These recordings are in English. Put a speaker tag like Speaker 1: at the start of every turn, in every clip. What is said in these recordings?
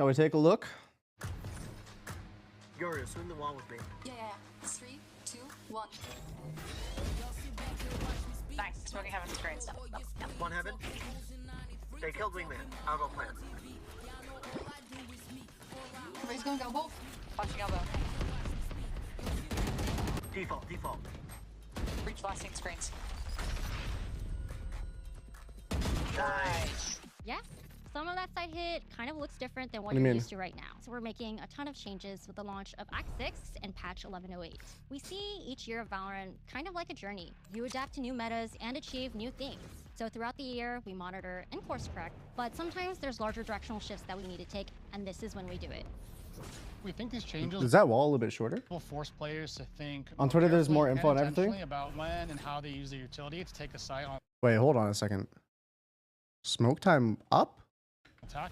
Speaker 1: Shall we take a look?
Speaker 2: Yoru, swing the wall with me.
Speaker 3: Yeah. 3, 2, 1.
Speaker 4: Nice. Smoking heaven screens. Yep.
Speaker 2: One heaven. They killed wingman. I'll go plant.
Speaker 3: Everybody's going elbow.
Speaker 4: Punching elbow.
Speaker 2: Default.
Speaker 4: Breach blasting screens.
Speaker 2: Nice.
Speaker 5: Yeah, some of that side hit kind of looks different than what
Speaker 1: do you
Speaker 5: you're
Speaker 1: mean?
Speaker 5: used to right now. So we're making a ton of changes with the launch of Act 6 and patch 1108. We see each year of Valorant kind of like a journey. You adapt to new metas and achieve new things. So throughout the year, we monitor and course correct, but sometimes there's larger directional shifts that we need to take, and this is when we do it.
Speaker 6: We think these changes
Speaker 1: Is that wall a little bit shorter?
Speaker 6: will force players to think
Speaker 1: On Twitter, there's more
Speaker 6: carefully
Speaker 1: info
Speaker 6: and
Speaker 1: on everything?
Speaker 6: intentionally about when and how they use the utility to take a site on
Speaker 1: Wait, hold on a second. Smoke time up?
Speaker 6: attack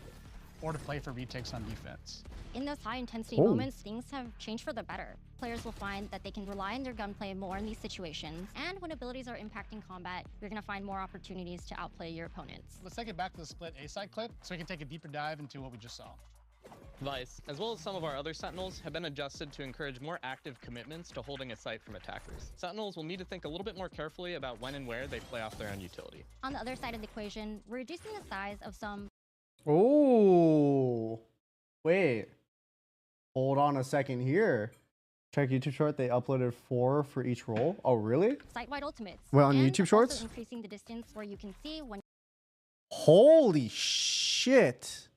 Speaker 6: or to play for retakes on defense.
Speaker 5: In those high intensity
Speaker 1: Oh.
Speaker 5: moments, things have changed for the better. Players will find that they can rely on their gunplay more in these situations, and when abilities are impacting combat, you're going to find more opportunities to outplay your opponents.
Speaker 6: Let's take it back to the split A side clip so we can take a deeper dive into what we just saw.
Speaker 7: Vice, as well as some of our other Sentinels, have been adjusted to encourage more active commitments to holding a site from attackers. Sentinels will need to think a little bit more carefully about when and where they play off their own utility.
Speaker 5: On the other side of the equation, we're reducing the size of some
Speaker 1: Oh, wait. Hold on a second here. Check YouTube short. They uploaded 4 for each role. Oh, really?
Speaker 5: site-wide ultimates.
Speaker 1: Well, on
Speaker 5: and
Speaker 1: YouTube
Speaker 5: also
Speaker 1: Shorts?
Speaker 5: increasing the distance where you can see when
Speaker 1: Holy shit.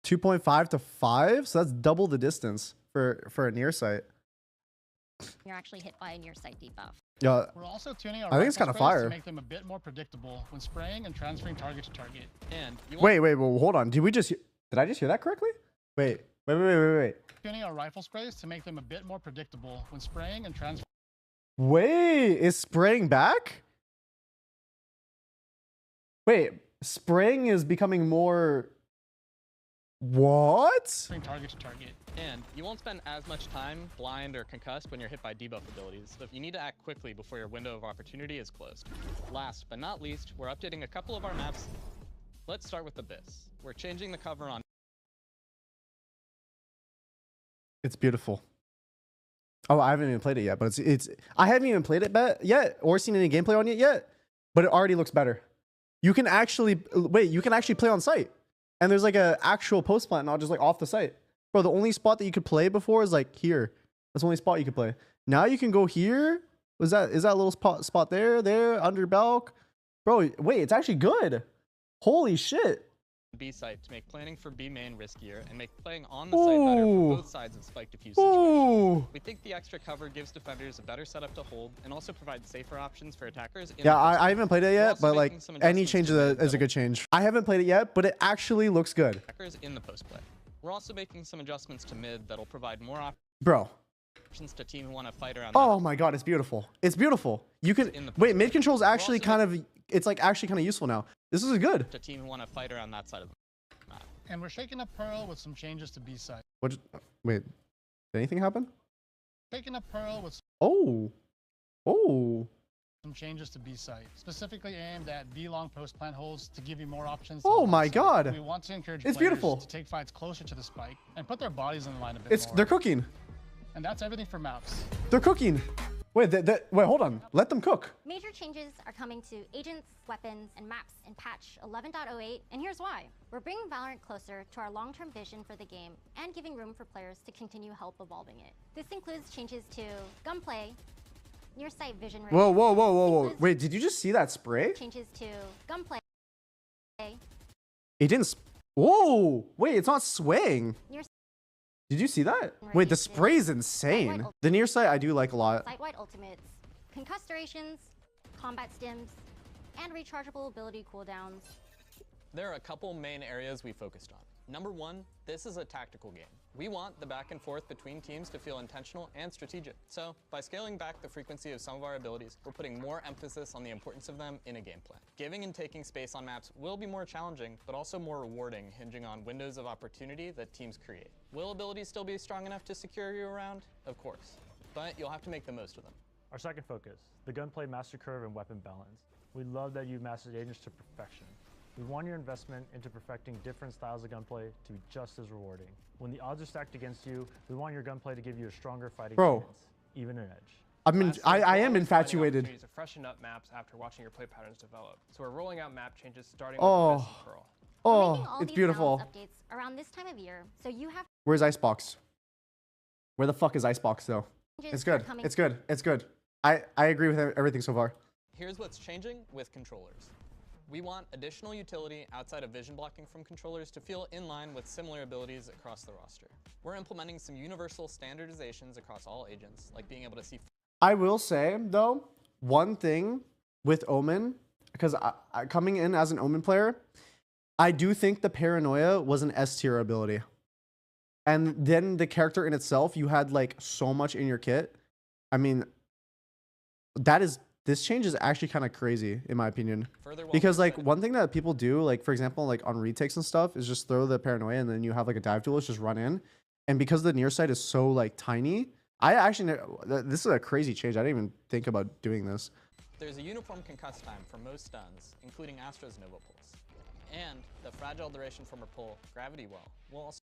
Speaker 1: 2.5 to 5? So that's double the distance for a near sight.
Speaker 5: you're actually hit by a near sight debuff.
Speaker 1: Yeah,
Speaker 6: We're also tuning our
Speaker 1: I think it's
Speaker 6: rifle
Speaker 1: kinda
Speaker 6: sprays
Speaker 1: fire.
Speaker 6: to make them a bit more predictable when spraying and transferring target to target.
Speaker 7: And you
Speaker 1: wait, well, hold on. Did I just hear that correctly? Wait.
Speaker 6: Tuning our rifle sprays to make them a bit more predictable when spraying and transferring
Speaker 1: Wait, is spraying back? Wait, spraying is becoming more... What?
Speaker 6: target to target.
Speaker 7: And you won't spend as much time blind or concussed when you're hit by debuff abilities, so if you need to act quickly before your window of opportunity is closed. Last but not least, we're updating a couple of our maps. Let's start with Abyss. We're changing the cover on
Speaker 1: It's beautiful. Oh, I haven't even played it yet, but I haven't even played it yet or seen any gameplay on it yet, but it already looks better. You can actually play on site. And there's like a actual post plant, not just like off the site. Bro, the only spot that you could play before is like here. That's the only spot you could play. Now you can go here. Is that a little spot there, under Balk? Bro, wait, it's actually good. Holy shit.
Speaker 7: B site to make planning for B main riskier and make playing on the site better for both sides of spike diffuse situations.
Speaker 1: Ooh.
Speaker 7: We think the extra cover gives defenders a better setup to hold and also provides safer options for attackers.
Speaker 1: Yeah, I haven't played it
Speaker 7: We're
Speaker 1: yet,
Speaker 7: also
Speaker 1: but like
Speaker 7: making some
Speaker 1: any
Speaker 7: adjustments
Speaker 1: change
Speaker 7: to mid
Speaker 1: is a good change. I haven't played it yet, but it actually looks good.
Speaker 7: Attackers in the post play. We're also making some adjustments to mid that'll provide more
Speaker 1: Bro.
Speaker 7: options to team who want to fight around.
Speaker 1: Oh my god, it's beautiful. It's beautiful. You can wait, mid control is actually kind of actually kind of useful now. This is good.
Speaker 7: To team who want to fight around that side of the map.
Speaker 6: And we're shaking up Pearl with some changes to B side.
Speaker 1: Wait. Did anything happen?
Speaker 6: Shaking up Pearl with
Speaker 1: Oh.
Speaker 6: some changes to B site, specifically aimed at B long post plant holds to give you more options.
Speaker 1: Oh my god.
Speaker 6: We want to encourage
Speaker 1: It's
Speaker 6: players
Speaker 1: beautiful.
Speaker 6: to take fights closer to the spike and put their bodies in the line a bit more.
Speaker 1: They're cooking.
Speaker 6: And that's everything for maps.
Speaker 1: They're cooking. Wait, hold on. Let them cook.
Speaker 5: Major changes are coming to agents, weapons, and maps in patch 11.08, and here's why. We're bringing Valorant closer to our long-term vision for the game and giving room for players to continue help evolving it. This includes changes to gunplay, near sight vision rate.
Speaker 1: Whoa. Wait, did you just see that spray?
Speaker 5: Changes to gunplay.
Speaker 1: It didn't. Whoa. Wait, it's not swaying.
Speaker 5: Near
Speaker 1: Did you see that? Wait, the spray's insane. The near sight I do like a lot.
Speaker 5: site-wide ultimates, concussed durations, combat stims, and rechargeable ability cooldowns.
Speaker 7: There are a couple main areas we focused on. Number one, this is a tactical game. We want the back and forth between teams to feel intentional and strategic. So by scaling back the frequency of some of our abilities, we're putting more emphasis on the importance of them in a game plan. Giving and taking space on maps will be more challenging, but also more rewarding, hinging on windows of opportunity that teams create. Will abilities still be strong enough to secure you around? Of course, but you'll have to make the most of them.
Speaker 8: Our second focus, the gunplay master curve and weapon balance. We love that you mastered agents to perfection. We want your investment into perfecting different styles of gunplay to be just as rewarding. When the odds are stacked against you, we want your gunplay to give you a stronger fighting
Speaker 1: Bro.
Speaker 8: chance, even an edge.
Speaker 1: I mean,
Speaker 9: Lastly,
Speaker 1: I
Speaker 9: we're
Speaker 1: am
Speaker 9: always finding
Speaker 1: infatuated.
Speaker 9: opportunities to freshen up maps after watching your play patterns develop. So we're rolling out map changes starting
Speaker 1: Oh.
Speaker 9: with Abyss and Pearl.
Speaker 5: We're making
Speaker 1: Oh,
Speaker 5: all
Speaker 1: it's
Speaker 5: these
Speaker 1: beautiful.
Speaker 5: balance updates around this time of year, so you have
Speaker 1: Where's Icebox? Where the fuck is Icebox though?
Speaker 5: changes
Speaker 1: It's
Speaker 5: that are
Speaker 1: good.
Speaker 5: coming
Speaker 1: It's good. It's good. I agree with everything so far.
Speaker 7: Here's what's changing with controllers. We want additional utility outside of vision blocking from controllers to feel in line with similar abilities across the roster. We're implementing some universal standardizations across all agents, like being able to see.
Speaker 1: I will say though, one thing with Omen, because coming in as an Omen player, I do think the paranoia was an S tier ability. And then the character in itself, you had like so much in your kit. I mean, this change is actually kind of crazy in my opinion. Because like one thing that people do, like for example, like on retakes and stuff, is just throw the paranoia and then you have like a dive duelist just run in. And because the near sight is so like tiny, this is a crazy change. I didn't even think about doing this.
Speaker 7: There's a uniform concuss time for most stuns, including Astra's Nova Pulse. And the fragile duration from her pull, Gravity Well, will also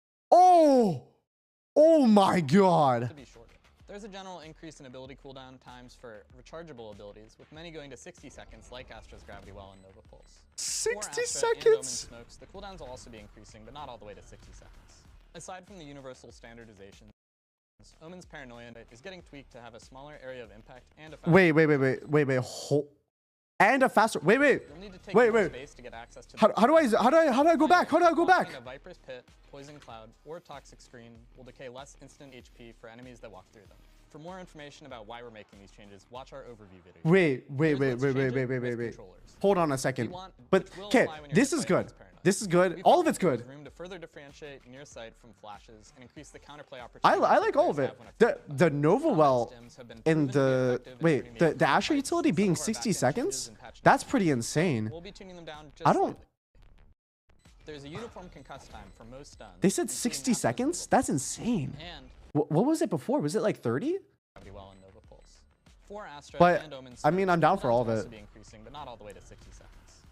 Speaker 1: Oh my god.
Speaker 7: be shorter. There's a general increase in ability cooldown times for rechargeable abilities, with many going to 60 seconds like Astra's Gravity Well and Nova Pulse. For
Speaker 1: 60
Speaker 7: Astra and Omen
Speaker 1: seconds?
Speaker 7: Smokes, the cooldowns will also be increasing, but not all the way to 60 seconds. Aside from the universal standardization, Omen's Paranoia is getting tweaked to have a smaller area of impact and a faster
Speaker 1: And a faster. Wait.
Speaker 7: You'll need to take more space to get access to
Speaker 1: How do I go back? How do I go back?
Speaker 7: A Viper's Pit, Poison Cloud, or Toxic Screen will decay less instant HP for enemies that walk through them. For more information about why we're making these changes, watch our overview video.
Speaker 1: Wait.
Speaker 7: Controllers.
Speaker 1: Hold on a second.
Speaker 7: Want,
Speaker 1: But
Speaker 7: which will
Speaker 1: okay,
Speaker 7: apply when you're
Speaker 1: this is
Speaker 7: fighting
Speaker 1: good.
Speaker 7: against Paranoia.
Speaker 1: This is good.
Speaker 7: We
Speaker 1: All
Speaker 7: thought
Speaker 1: of it's good.
Speaker 7: There's room to further differentiate near sight from flashes and increase the counterplay
Speaker 1: I
Speaker 7: opportunities.
Speaker 1: like all of it. The Nova Well and the Asher utility being 60 seconds. That's pretty insane.
Speaker 7: We'll be tuning them down just
Speaker 1: I don't.
Speaker 7: slightly. There's a uniform concuss time for most stuns.
Speaker 1: They said
Speaker 7: including
Speaker 1: 60
Speaker 7: Astra's
Speaker 1: seconds.
Speaker 7: Nova
Speaker 1: That's
Speaker 7: Pulse.
Speaker 1: insane.
Speaker 7: And
Speaker 1: What was it before? Was it like 30?
Speaker 7: Gravity Well and Nova Pulse. For Astra
Speaker 1: But,
Speaker 7: and Omen
Speaker 1: I mean, I'm down for
Speaker 7: cooldowns
Speaker 1: all of
Speaker 7: will
Speaker 1: it.
Speaker 7: also be increasing, but not all the way to 60 seconds.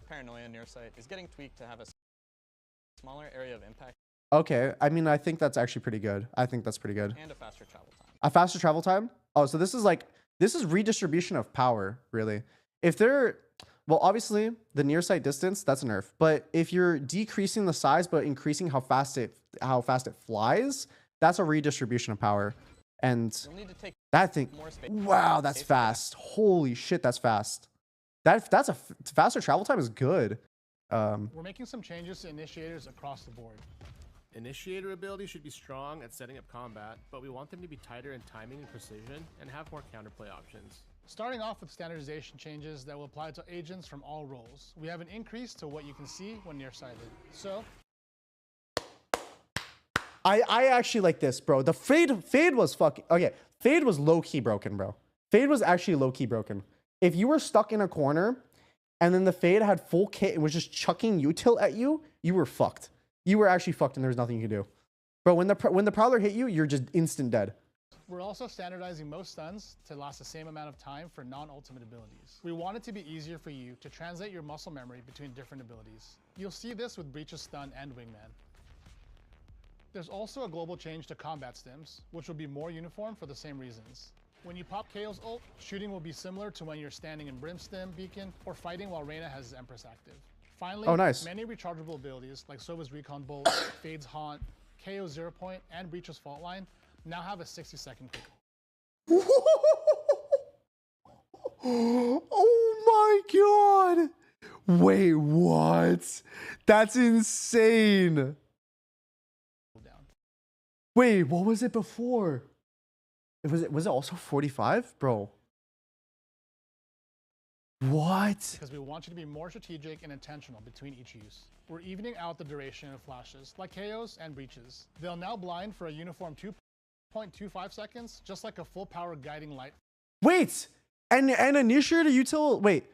Speaker 7: Paranoia near sight is getting tweaked to have a smaller area of impact
Speaker 1: Okay. I mean, I think that's actually pretty good. I think that's pretty good.
Speaker 7: and a faster travel time.
Speaker 1: A faster travel time? Oh, so this is redistribution of power, really. If they're, well, obviously the near sight distance, that's a nerf. But if you're decreasing the size but increasing how fast it flies, that's a redistribution of power. And
Speaker 7: You'll need to take
Speaker 1: that thing,
Speaker 7: more space.
Speaker 1: wow, that's fast. Holy shit, that's fast. That's a faster travel time is good.
Speaker 6: We're making some changes to initiators across the board.
Speaker 10: Initiator ability should be strong at setting up combat, but we want them to be tighter in timing and precision and have more counterplay options.
Speaker 6: Starting off with standardization changes that will apply to agents from all roles. We have an increase to what you can see when nearsighted. So
Speaker 1: I actually like this, bro. The fade was fucking okay. Fade was low key broken, bro. Fade was actually low key broken. If you were stuck in a corner and then the fade had full kit and was just chucking util at you, you were fucked. You were actually fucked and there was nothing you could do. Bro, when the prowler hit you, you're just instant dead.
Speaker 6: we're also standardizing most stuns to last the same amount of time for non-ultimate abilities. We want it to be easier for you to translate your muscle memory between different abilities. You'll see this with Breach's stun and Wingman. There's also a global change to combat stims, which will be more uniform for the same reasons. When you pop KO's ult, shooting will be similar to when you're standing in Brim stim, Beacon, or fighting while Reyna has his Empress active. Finally,
Speaker 1: oh, nice.
Speaker 6: Many rechargeable abilities like Sova's Recon Bolt, Fade's Haunt, KO's Zero Point, and Breach's Fault Line now have a 60-second kick.
Speaker 1: Oh my god! Wait, what? That's insane. Wait, what was it before? Was it also 45? Bro. What?
Speaker 6: Because we want you to be more strategic and intentional between each use. We're evening out the duration of flashes, like KOs and breaches. They'll now blind for a uniform 2.25 seconds, just like a full power guiding light.
Speaker 1: Wait! And initiator util. Wait.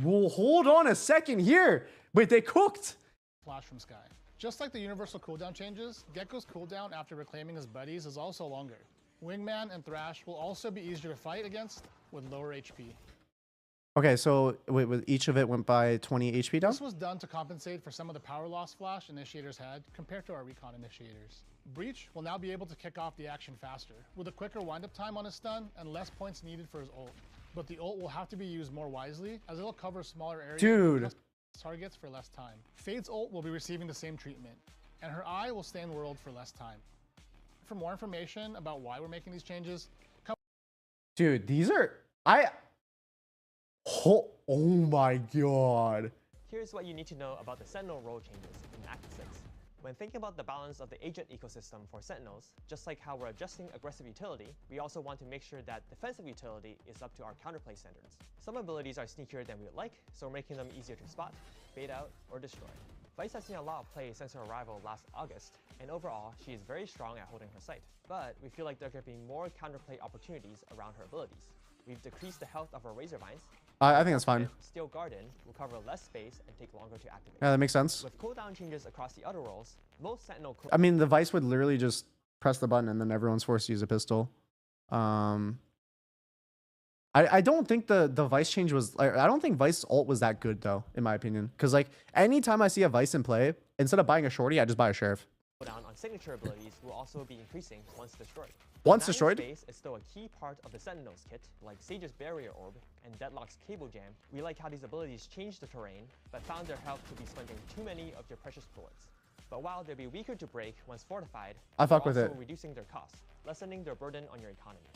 Speaker 1: Well, hold on a second here. Wait, they cooked.
Speaker 6: Flash from Sky. Just like the universal cooldown changes, Gecko's cooldown after reclaiming his buddies is also longer. Wingman and Thrash will also be easier to fight against with lower HP.
Speaker 1: Okay, so wait, with each of it went by 20 HP down?
Speaker 6: This was done to compensate for some of the power loss flash initiators had compared to our recon initiators. Breach will now be able to kick off the action faster, with a quicker windup time on his stun and less points needed for his ult. But the ult will have to be used more wisely, as it'll cover smaller areas
Speaker 1: Dude.
Speaker 6: and targets for less time. Fade's ult will be receiving the same treatment, and her eye will stay in world for less time. For more information about why we're making these changes, come.
Speaker 1: Dude, these are oh my god.
Speaker 11: Here's what you need to know about the Sentinel role changes in Act 6. When thinking about the balance of the agent ecosystem for Sentinels, just like how we're adjusting aggressive utility, we also want to make sure that defensive utility is up to our counterplay standards. Some abilities are sneakier than we would like, so we're making them easier to spot, bait out, or destroy. Vice has seen a lot of play since her arrival last August, and overall, she is very strong at holding her sight. But we feel like there could be more counterplay opportunities around her abilities. We've decreased the health of her Razor Vines.
Speaker 1: I think that's fine.
Speaker 11: Steel Garden will cover less space and take longer to activate.
Speaker 1: Yeah, that makes sense.
Speaker 11: With cooldown changes across the other roles, most Sentinel
Speaker 1: I mean, the Vice would literally just press the button and then everyone's forced to use a pistol. I don't think the Vice change was... I don't think Vice ult was that good, though, in my opinion. Because, like, anytime I see a Vice in play, instead of buying a Shorty, I just buy a Sheriff.
Speaker 11: Cooldown on signature abilities will also be increasing once destroyed.
Speaker 1: Once destroyed?
Speaker 11: Space is still a key part of the Sentinels kit, like Sage's Barrier Orb and Deadlock's Cable Jam. We like how these abilities change the terrain, but found their health to be spending too many of your precious bullets. But while they'll be weaker to break once fortified,
Speaker 1: I fuck with
Speaker 11: also
Speaker 1: it.
Speaker 11: reducing their cost, lessening their burden on your economy.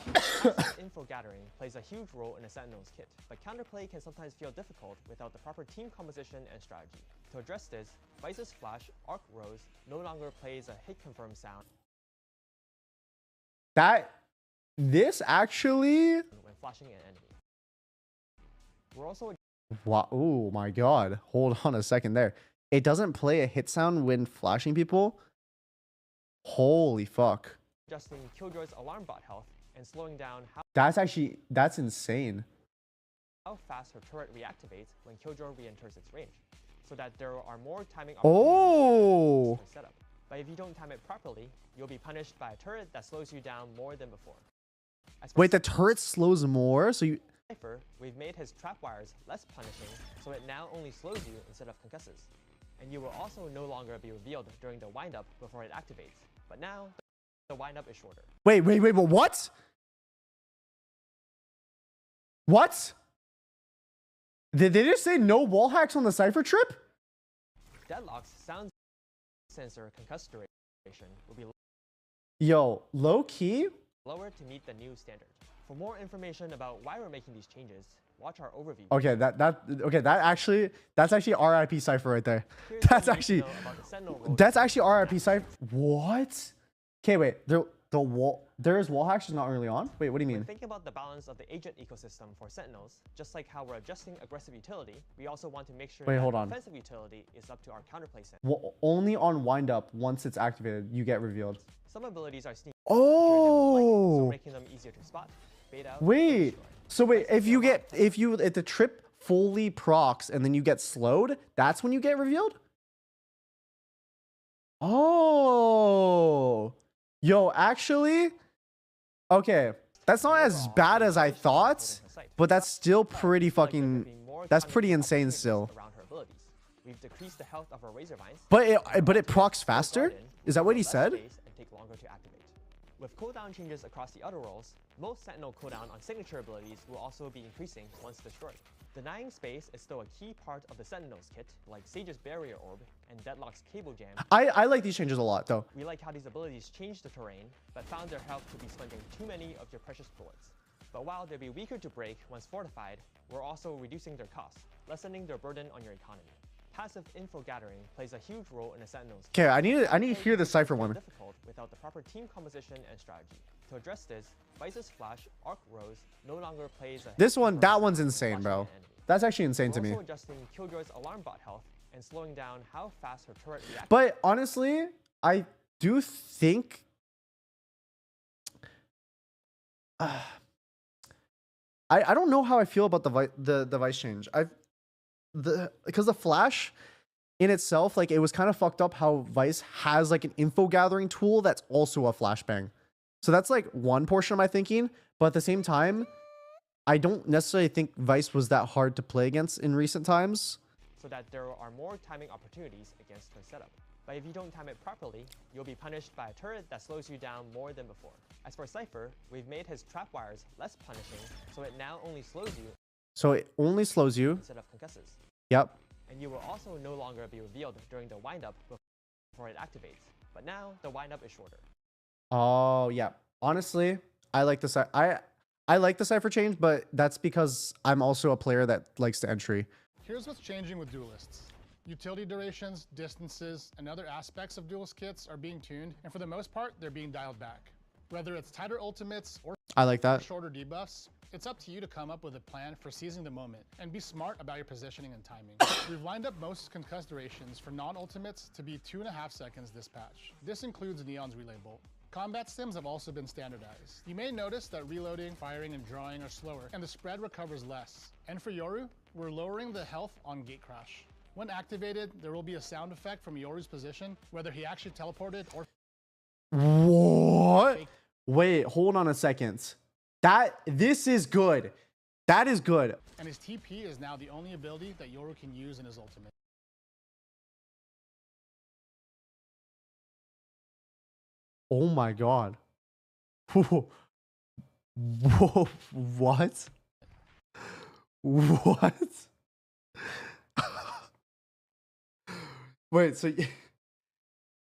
Speaker 11: Info gathering plays a huge role in a Sentinels kit, but counterplay can sometimes feel difficult without the proper team composition and strategy. To address this, Vice's Flash, Arc Rose, no longer plays a hit confirm sound
Speaker 1: This actually...
Speaker 11: when flashing an enemy. We're also...
Speaker 1: Wow, oh my god. Hold on a second there. It doesn't play a hit sound when flashing people? Holy fuck.
Speaker 11: adjusting Killjoy's alarm bot health and slowing down
Speaker 1: That's insane.
Speaker 11: how fast her turret reactivates when Killjoy re-enters its range, so that there are more timing
Speaker 1: Oh!
Speaker 11: opportunities for setup. But if you don't time it properly, you'll be punished by a turret that slows you down more than before.
Speaker 1: Wait, the turret slows more? So you...
Speaker 11: Cypher, we've made his trap wires less punishing, so it now only slows you instead of concusses. And you will also no longer be revealed during the windup before it activates. But now, the windup is shorter.
Speaker 1: Wait, but what? What? Did they just say no wall hacks on the Cypher trip?
Speaker 11: Deadlock's sound sensor concuss duration will be
Speaker 1: Yo, low key?
Speaker 11: lower to meet the new standard. For more information about why we're making these changes, watch our overview.
Speaker 1: Okay, that's actually RIP Cypher right there.
Speaker 11: Here's
Speaker 1: That's
Speaker 11: what you need
Speaker 1: actually
Speaker 11: to know about the Sentinel role
Speaker 1: that's actually RIP Cypher. What? Okay, wait. There's wall hacks just not early on? Wait, what do you mean?
Speaker 11: When thinking about the balance of the agent ecosystem for Sentinels, just like how we're adjusting aggressive utility, we also want to make sure
Speaker 1: Wait,
Speaker 11: that
Speaker 1: hold on.
Speaker 11: defensive utility is up to our counterplay set.
Speaker 1: Well, only on wind up, once it's activated, you get revealed.
Speaker 11: Some abilities are sneaky,
Speaker 1: Oh!
Speaker 11: so making them easier to spot, bait out, or
Speaker 1: Wait.
Speaker 11: destroy.
Speaker 1: So wait, if the trip fully procs and then you get slowed, that's when you get revealed? Oh. Yo, actually, okay. That's not as bad as I thought, but that's still pretty fucking, that's pretty insane still.
Speaker 11: Around her abilities. We've decreased the health of her Razor Vines.
Speaker 1: But it procs faster? Is that what he said?
Speaker 11: And take longer to activate. With cooldown changes across the other roles, most Sentinel cooldown on signature abilities will also be increasing once destroyed. Denying space is still a key part of the Sentinels kit, like Sage's Barrier Orb and Deadlock's Cable Jam.
Speaker 1: I like these changes a lot, though.
Speaker 11: We like how these abilities change the terrain, but found their health to be spending too many of your precious bullets. But while they'll be weaker to break once fortified, we're also reducing their cost, lessening their burden on your economy. Passive info gathering plays a huge role in a Sentinel's kit.
Speaker 1: Okay, I need to hear the Cypher one.
Speaker 11: Difficult without the proper team composition and strategy. To address this, Vice's Flash, Arc Rose, no longer plays a
Speaker 1: That one's insane, bro. That's actually insane to me.
Speaker 11: Also adjusting Killjoy's alarm bot health and slowing down how fast her turret reacts.
Speaker 1: But honestly, I do think I don't know how I feel about the Vice change. Because the Flash in itself, like, it was kind of fucked up how Vice has like an info gathering tool that's also a flashbang. So that's like one portion of my thinking, but at the same time, I don't necessarily think Vice was that hard to play against in recent times.
Speaker 11: so that there are more timing opportunities against the setup. But if you don't time it properly, you'll be punished by a turret that slows you down more than before. As for Cypher, we've made his trap wires less punishing, so it now only slows you
Speaker 1: So it only slows you.
Speaker 11: instead of concusses.
Speaker 1: Yep.
Speaker 11: And you will also no longer be revealed during the windup before it activates. But now the windup is shorter.
Speaker 1: Oh yeah. Honestly, I like the I like the Cypher change, but that's because I'm also a player that likes the entry.
Speaker 6: Here's what's changing with duelists. Utility durations, distances, and other aspects of duelist kits are being tuned, and for the most part, they're being dialed back. Whether it's tighter ultimates or
Speaker 1: I like that.
Speaker 6: shorter debuffs, it's up to you to come up with a plan for seizing the moment and be smart about your positioning and timing. We've lined up most concussed durations for non-ultimates to be 2.5 seconds this patch. This includes Neon's relay bolt. Combat stims have also been standardized. You may notice that reloading, firing, and drawing are slower, and the spread recovers less. And for Yoru, we're lowering the health on gate crash. When activated, there will be a sound effect from Yoru's position, whether he actually teleported or...
Speaker 1: What? Wait, hold on a second. This is good. That is good.
Speaker 6: And his TP is now the only ability that Yoru can use in his ultimate.
Speaker 1: Oh my god. Whoa. What? What? Wait, so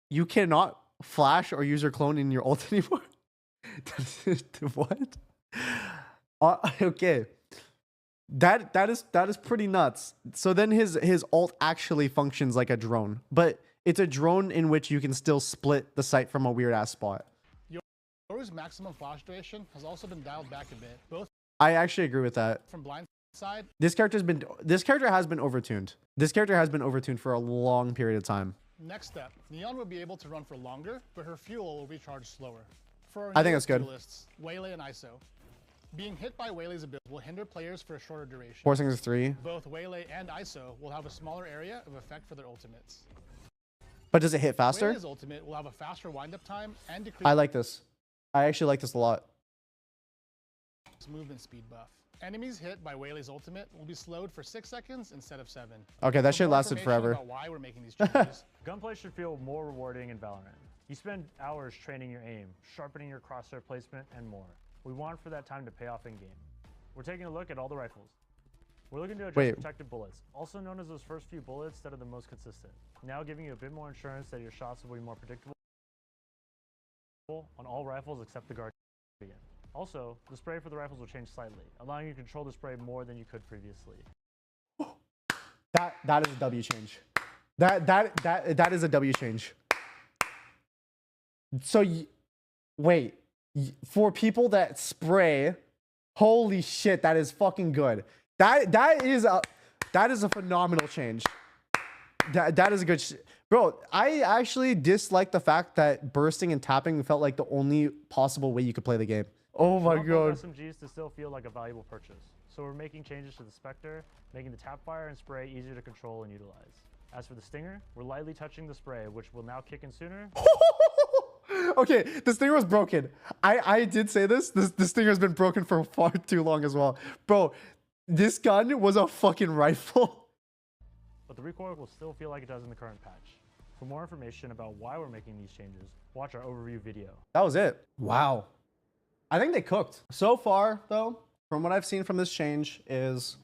Speaker 1: you cannot flash or use your clone in your ult anymore? What? Okay. That is pretty nuts. So then his ult actually functions like a drone, but it's a drone in which you can still split the site from a weird ass spot.
Speaker 6: Yoru's maximum flash duration has also been dialed back a bit, both
Speaker 1: I actually agree with that.
Speaker 6: from blind side.
Speaker 1: This character has been overtuned. This character has been overtuned for a long period of time.
Speaker 6: Next step, Neon will be able to run for longer, but her fuel will recharge slower. For our
Speaker 1: I think
Speaker 6: newest
Speaker 1: that's good.
Speaker 6: duelists, Waylay and ISO. Being hit by Waylay's ability will hinder players for a shorter duration.
Speaker 1: Forcing is 3.
Speaker 6: Both Waylay and ISO will have a smaller area of effect for their ultimates.
Speaker 1: But does it hit faster?
Speaker 6: Waylay's ultimate will have a faster windup time and decrease
Speaker 1: I like this. I actually like this a lot.
Speaker 6: movement speed buff. Enemies hit by Waylay's ultimate will be slowed for 6 seconds instead of 7.
Speaker 1: Okay, that
Speaker 6: For
Speaker 1: shit
Speaker 6: more
Speaker 1: lasted
Speaker 6: information
Speaker 1: forever.
Speaker 6: about why we're making these changes,
Speaker 8: Gunplay should feel more rewarding in Valorant. You spend hours training your aim, sharpening your crosshair placement, and more. We want for that time to pay off in-game. We're taking a look at all the rifles. We're looking to adjust protective bullets, also known as those first few bullets that are the most consistent. Now giving you a bit more assurance that your shots will be more predictable on all rifles except the Guardian. Also, the spray for the rifles will change slightly, allowing you to control the spray more than you could previously.
Speaker 1: That is a W change. That is a W change. So wait, for people that spray, holy shit, that is fucking good. That is a phenomenal change. That is a good bro. I actually dislike the fact that bursting and tapping felt like the only possible way you could play the game. Oh my god.
Speaker 8: SMGs to still feel like a valuable purchase. So we're making changes to the Spectre, making the tap fire and spray easier to control and utilize. As for the Stinger, we're lightly touching the spray, which will now kick in sooner.
Speaker 1: Okay, the Stinger was broken. I did say this. The Stinger has been broken for far too long as well. Bro, this gun was a fucking rifle.
Speaker 8: But the recoil will still feel like it does in the current patch. For more information about why we're making these changes, watch our overview video.
Speaker 1: That was it. Wow. I think they cooked. So far, though, from what I've seen from this change is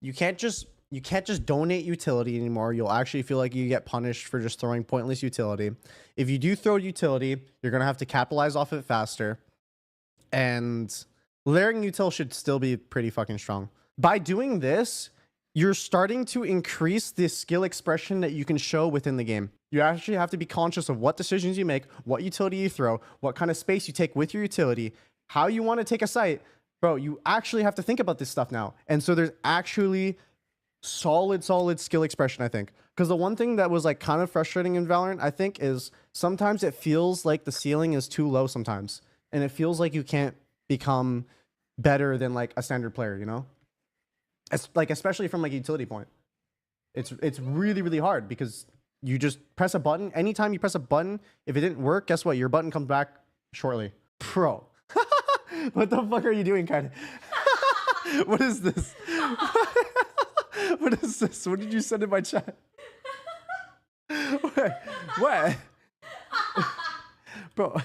Speaker 1: you can't just donate utility anymore. You'll actually feel like you get punished for just throwing pointless utility. If you do throw utility, you're going to have to capitalize off it faster. And layering util should still be pretty fucking strong. By doing this, you're starting to increase the skill expression that you can show within the game. You actually have to be conscious of what decisions you make, what utility you throw, what kind of space you take with your utility, how you want to take a site. Bro, you actually have to think about this stuff now. And so there's actually solid skill expression, I think. Because the one thing that was like kind of frustrating in Valorant, I think, is sometimes it feels like the ceiling is too low sometimes. And it feels like you can't become better than like a standard player, you know? It's like, especially from like a utility point. It's really hard because you just press a button. Anytime you press a button, if it didn't work, guess what? Your button comes back shortly. Pro. What the fuck are you doing, kind of? What is this? What is this? What did you send in my chat? What? Bro.